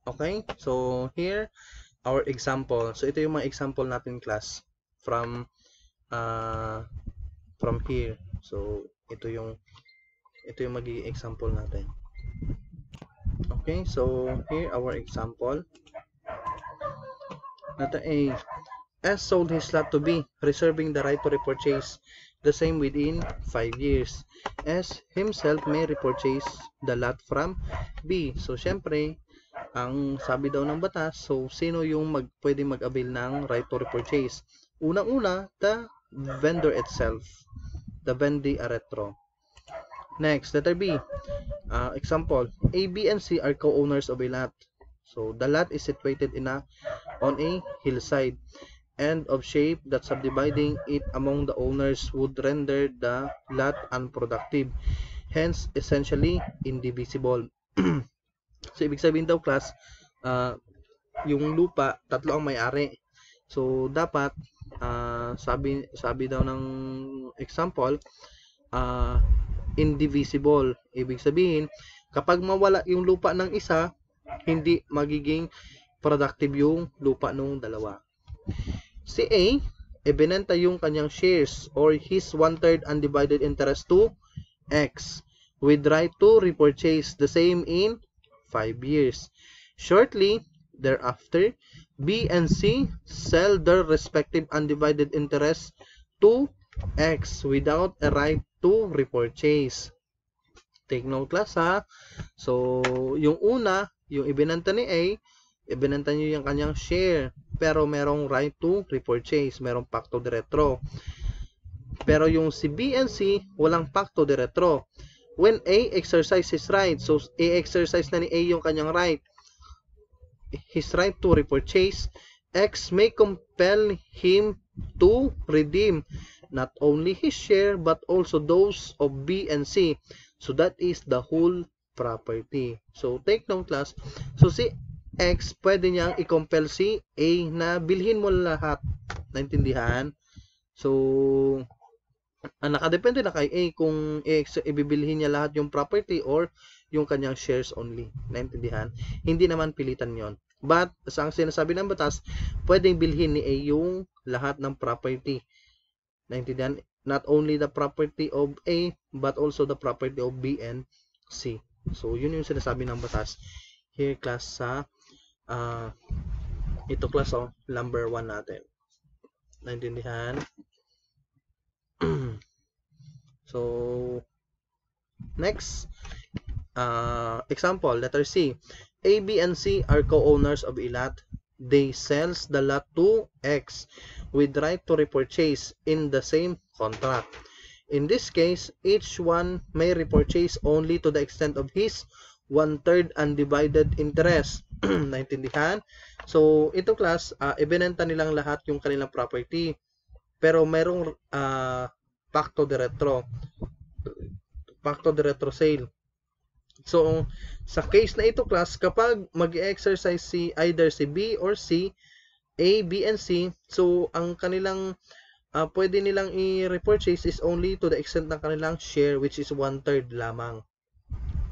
Okay? So, here, our example. So, ito yung mga example natin, class, from here. So, ito yung magiging example natin. Okay? So, here, our example. Letter A. S sold his lot to B, reserving the right to repurchase the same within 5 years. S himself may repurchase the lot from B. So, syempre, ang sabi daw ng batas, so, sino yung pwede mag-avail ng right to repurchase? Unang-una, the vendor itself, the vendee a retro. Next, letter B. Example, A, B, and C are co-owners of a lot. So, the lot is situated on a hillside and of shape that subdividing it among the owners would render the lot unproductive, hence essentially indivisible. So, ibig sabihin daw, class, yung lupa, tatlo ang may-ari. So, dapat, sabi daw ng example, indivisible. Ibig sabihin, kapag mawala yung lupa ng isa, hindi magiging productive yung lupa ng dalawa. Si A, ibinenta yung kanyang shares or his 1/3 undivided interest to X with right to repurchase the same in 5 years. Shortly thereafter, B and C sell their respective undivided interests to X without a right to repurchase. Take note, class, ha? So, yung una, yung ibinenta ni A, ibinenta niyo yung kanyang share, pero merong right to repurchase, merong pacto de retro. Pero yung si B and C, walang pacto de retro. When A exercise his right, so i-exercise na ni A yung kanyang right, his right to repurchase, X may compel him to redeem not only his share but also those of B and C. So that is the whole property. So take note, class. So si X, pwede niyang i-compel si A na bilhin mo lahat. Naintindihan? So, nakadepende na kay A kung ibibilhin niya lahat yung property or yung kanyang shares only. Naintindihan? Hindi naman pilitan yon. But, sa ang sinasabi ng batas, pwedeng bilhin ni A yung lahat ng property. Naintindihan? Not only the property of A, but also the property of B and C. So, yun yung sinasabi ng batas. Here, class, sa ito, class, number 1 natin. Naintindihan? So, next, example, letter C. A, B, and C are co-owners of a lot. They sells the lot to X with right to repurchase in the same contract. In this case, each one may repurchase only to the extent of his 1/3 undivided interest. Naintindihan? So, ito, class, ibinenta nilang lahat yung kanilang property. Pero merong pacto de retro sale. So, sa case na ito, class, kapag mag-exercise either si B or C, A, B, and C, so ang kanilang pwede nilang i-repurchase is only to the extent ng kanilang share, which is 1/3 lamang.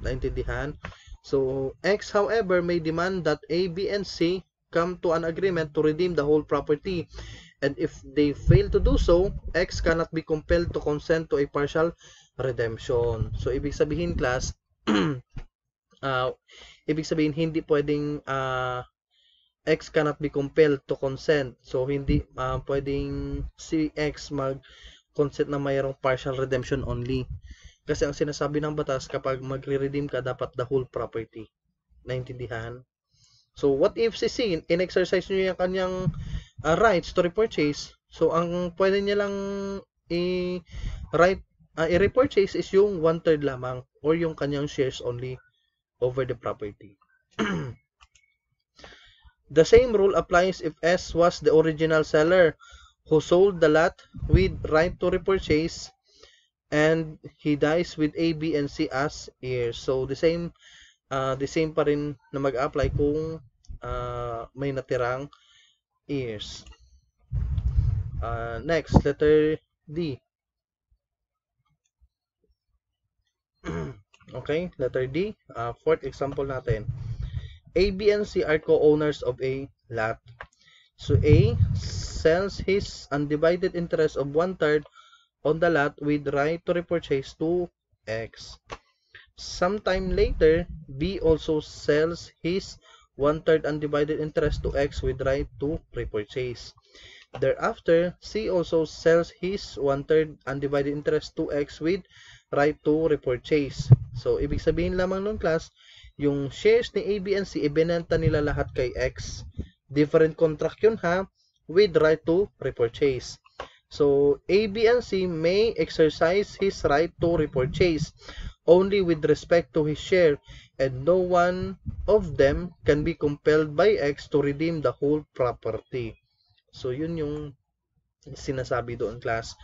Naintindihan? So, X, however, may demand that A, B, and C come to an agreement to redeem the whole property. And if they fail to do so, X cannot be compelled to consent to a partial redemption. So, ibig sabihin, class, ibig sabihin, hindi pwedeng X cannot be compelled to consent. So, hindi pwedeng si X mag-consent na mayroong partial redemption only. Kasi ang sinasabi ng batas, kapag magre-redeem ka, dapat the whole property. Naintindihan? So, what if si C, in-exercise nyo yung kanyang rights to repurchase? So, ang pwede niya lang i-repurchase is yung 1/3 lamang or yung kanyang shares only over the property. The same rule applies if S was the original seller who sold the lot with right to repurchase and he dies with A, B, and C as heirs. So, the same pa rin na mag-apply kung may natirang heirs. Next, letter D. Okay, letter D. Fourth example natin. A, B, and C are co-owners of a lot. So A sells his undivided interest of 1/3 on the lot with right to repurchase to X. Sometime later, B also sells his 1/3 undivided interest to X with right to repurchase. Thereafter, C also sells his 1/3 undivided interest to X with right to repurchase. So, ibig sabihin lamang ng class, yung shares ni A, B, and C, ibinenta nila lahat kay X. Different contract yun ha, with right to repurchase. So, A, B, and C may exercise his right to repurchase only with respect to his share, and no one of them can be compelled by X to redeem the whole property. So, yun yung sinasabi doon, class.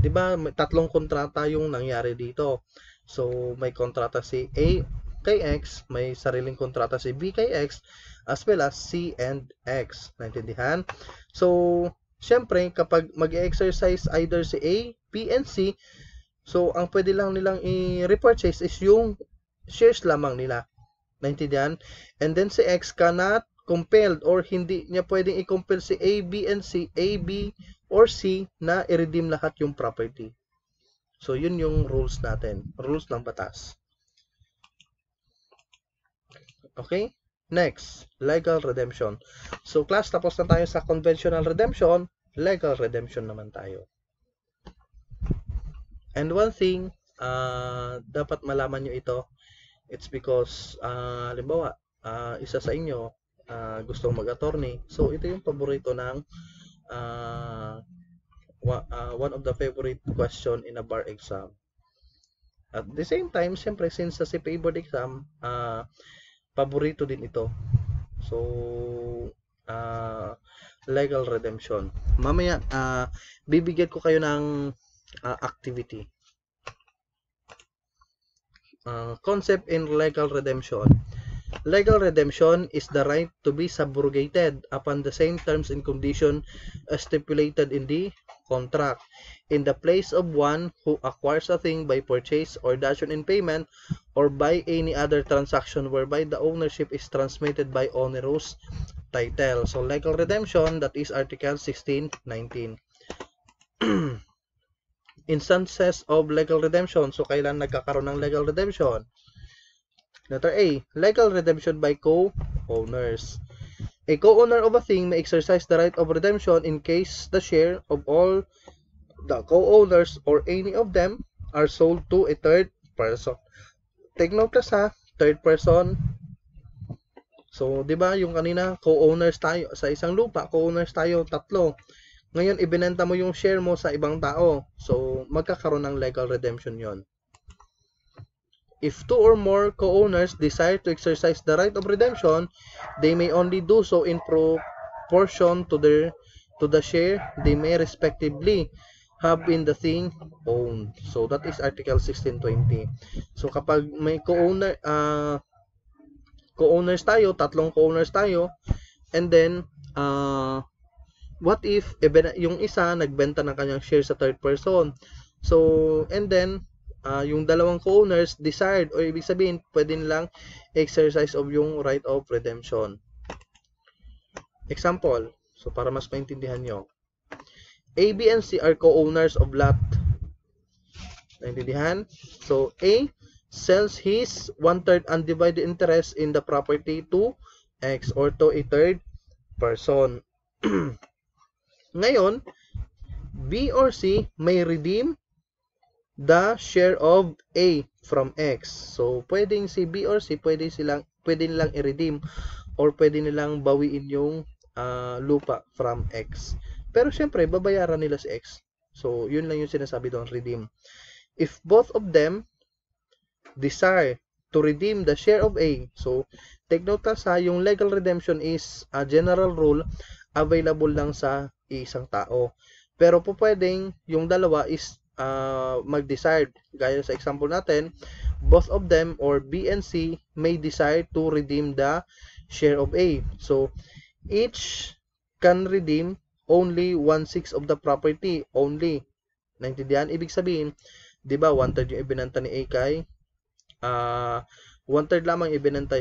Di ba, tatlong kontrata yung nangyari dito. So, may kontrata si A kay X, may sariling kontrata si B kay X, as well as C and X. Naintindihan? So, syempre, kapag mag-exercise either si A, B, and C, so, ang pwede lang nilang i-repurchase is yung shares lamang nila. Naintindihan? And then si X cannot compelled or hindi niya pwedeng i-compel si A, B, and C, A, B, or C na i-redeem lahat yung property. So, yun yung rules natin. Rules ng batas. Okay? Next, legal redemption. So, class, tapos na tayo sa conventional redemption. Legal redemption naman tayo. And one thing, dapat malaman nyo ito, it's because, halimbawa, isa sa inyo, gustong mag-attorney. So, ito yung paborito ng one of the favorite question in a bar exam. At the same time, siyempre, since sa CPA board exam, paborito din ito. So, legal redemption. Mamaya, bibigyan ko kayo ng activity. Concept in legal redemption. Legal redemption is the right to be subrogated upon the same terms and conditions stipulated in the contract in the place of one who acquires a thing by purchase or dash in payment or by any other transaction whereby the ownership is transmitted by onerous title. So, legal redemption, that is Article 1619. Instances of legal redemption. So, kailan nagkakaroon ng legal redemption? Letter A, legal redemption by co-owners. A co-owner of a thing may exercise the right of redemption in case the share of all the co-owners or any of them are sold to a third person. Take note ha, third person. So, di ba yung kanina, co-owners tayo sa isang lupa, co-owners tayo tatlo. Ngayon, ibinenta mo yung share mo sa ibang tao. So, magkakaroon ng legal redemption yon. If two or more co-owners desire to exercise the right of redemption, they may only do so in proportion to the share they may respectively have in the thing owned. So, that is Article 1620. So, kapag may co-owners tayo, tatlong co-owners tayo, and then, what if yung isa nagbenta ng kanyang share sa third person? So, and then, yung dalawang co-owners desired, o ibig sabihin, pwede nilang exercise of yung right of redemption. Example, so para mas maintindihan nyo. A, B, and C are co-owners of lot. Naintindihan? So, A sells his 1/3 undivided interest in the property to X or to a third person. Ngayon, B or C may redeem the share of A from X. So, pwedeng si B or C, pwede nilang i-redeem or pwede nilang bawiin yung lupa from X. Pero, syempre, babayaran nila si X. So, yun lang yung sinasabi doon, redeem. If both of them desire to redeem the share of A, so, take note sa yung legal redemption is a general rule available lang sa isang tao. Pero po pwedeng yung dalawa is mag-decide. Gaya sa example natin, both of them or B and C may decide to redeem the share of A. So, each can redeem only 1/6 of the property. Only. Naintindihan? Ibig sabihin, di ba, 1/3 yung ibinenta ni A kay 1/3 lamang ibinenta,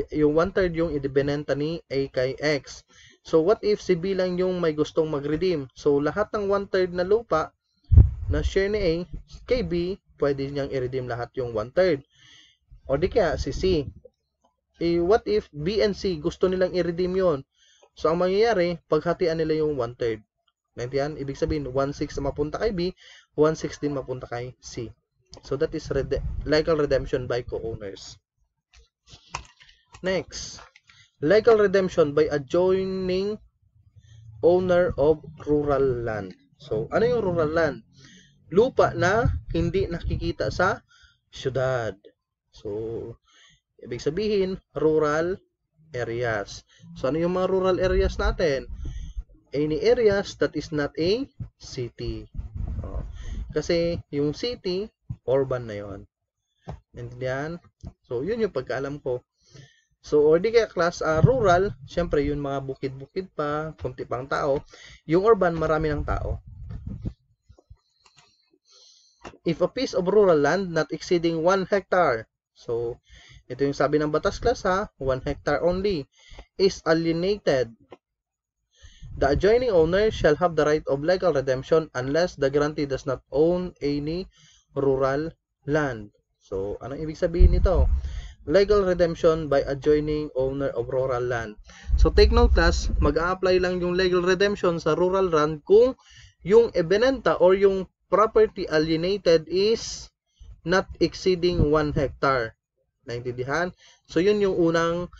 yung 1/3 yung ibinenta ni A kay X. So, what if si B lang yung may gustong mag-redeem? So, lahat ng 1/3 na lupa na share ni A kay B, pwede niyang i-redeem lahat yung 1/3. O di kaya si C. What if B and C gusto nilang i-redeem yon? So, ang mangyayari, paghatian nila yung 1/3. Naintindihan? Ibig sabihin, 1/6 na mapunta kay B, 1/6 din mapunta kay C. So, that is legal redemption by co-owners. Next, legal redemption by adjoining owner of rural land. So, ano yung rural land? Lupa na hindi nakikita sa syudad. So, ibig sabihin, rural areas. So, ano yung mga rural areas natin? Any areas that is not a city. Kasi yung city, urban na yon. Intindihan? So, yun yung pagkaalam ko. So, or di kaya class rural, syempre yun mga bukid-bukid pa, kunti pang tao. Yung urban, marami ng tao. If a piece of rural land not exceeding 1 hectare, so, ito yung sabi ng batas class 1 hectare only, is alienated, the adjoining owner shall have the right of legal redemption unless the grantee does not own any rural land. So, anong ibig sabihin nito? Legal redemption by adjoining owner of rural land. So, take note class, mag-a-apply lang yung legal redemption sa rural land kung yung ibinenta or yung property alienated is not exceeding 1 hectare. Naintindihan? So, yun yung unang,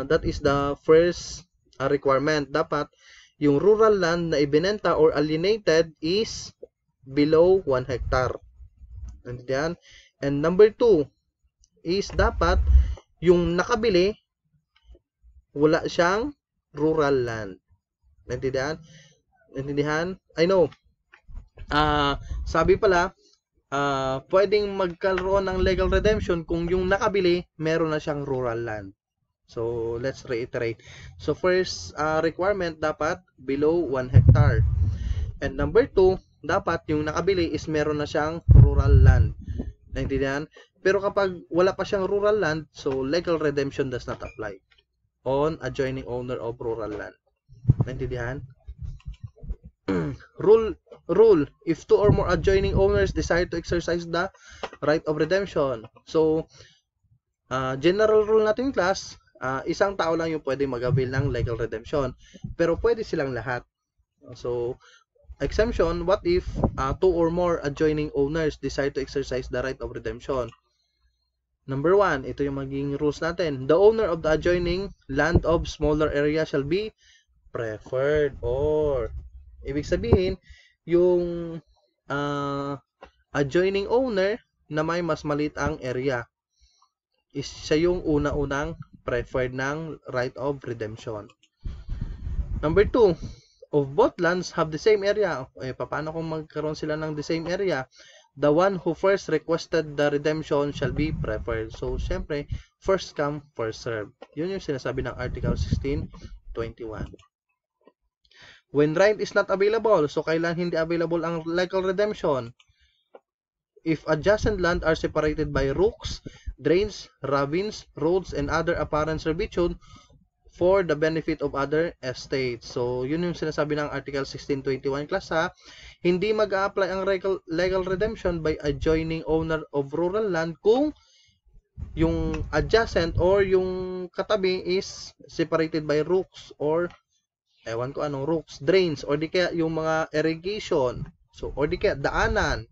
that is the first requirement. Dapat, yung rural land na ibinenta or alienated is below 1 hectare. Naintindihan? And number 2 is dapat yung nakabili wala siyang rural land. Naintindihan? Naintindihan? I know. Sabi pala, pwedeng magkaroon ng legal redemption kung yung nakabili meron na siyang rural land. So, let's reiterate. So, first requirement dapat below 1 hectare. And number 2, dapat yung nakabili is meron na siyang rural land. Naintindihan? Pero kapag wala pa siyang rural land, so legal redemption does not apply on adjoining owner of rural land. Naintindihan? Rule, if 2 or more adjoining owners desire to exercise the right of redemption. So, general rule natin class, isang tao lang yung pwede mag-avail ng legal redemption. Pero pwede silang lahat. So, exemption, what if 2 or more adjoining owners desire to exercise the right of redemption? Number 1, ito yung magiging rules natin. The owner of the adjoining land of smaller area shall be preferred, or ibig sabihin, yung adjoining owner na may mas maliit ang area is siya yung una-unang preferred ng right of redemption. Number 2, of both lands have the same area. Paano kung magkaroon sila ng the same area? The one who first requested the redemption shall be preferred. So, syempre, first come, first serve. Yun yung sinasabi ng Article 1621. When right is not available, so kailan hindi available ang legal redemption? If adjacent land are separated by rooks, drains, ravines, roads, and other apparent servitude for the benefit of other estates. So, yun yung sinasabi ng Article 1621 class Hindi mag-a-apply ang legal redemption by adjoining owner of rural land kung yung adjacent or yung katabi is separated by rooks or ewan ko anong rooks, drains, or di kaya yung mga irrigation. So, or di kaya daanan.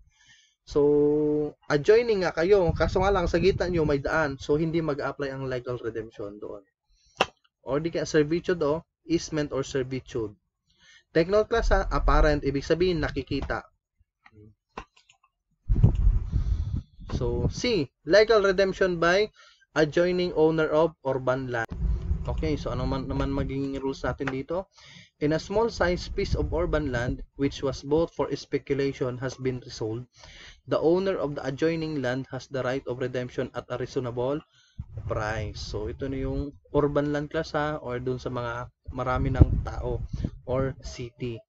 So, adjoining nga kayo, kaso nga lang sa gitna nyo may daan. So, hindi mag-a-apply ang legal redemption doon. Or di kaya servitude easement or servitude. Take note class apparent, ibig sabihin nakikita. So, C, legal redemption by adjoining owner of urban land. Okay, so ano naman magiging rules natin dito? In a small size piece of urban land which was bought for speculation has been resold, the owner of the adjoining land has the right of redemption at a reasonable price. So, ito na yung urban land class or dun sa mga marami ng tao or city.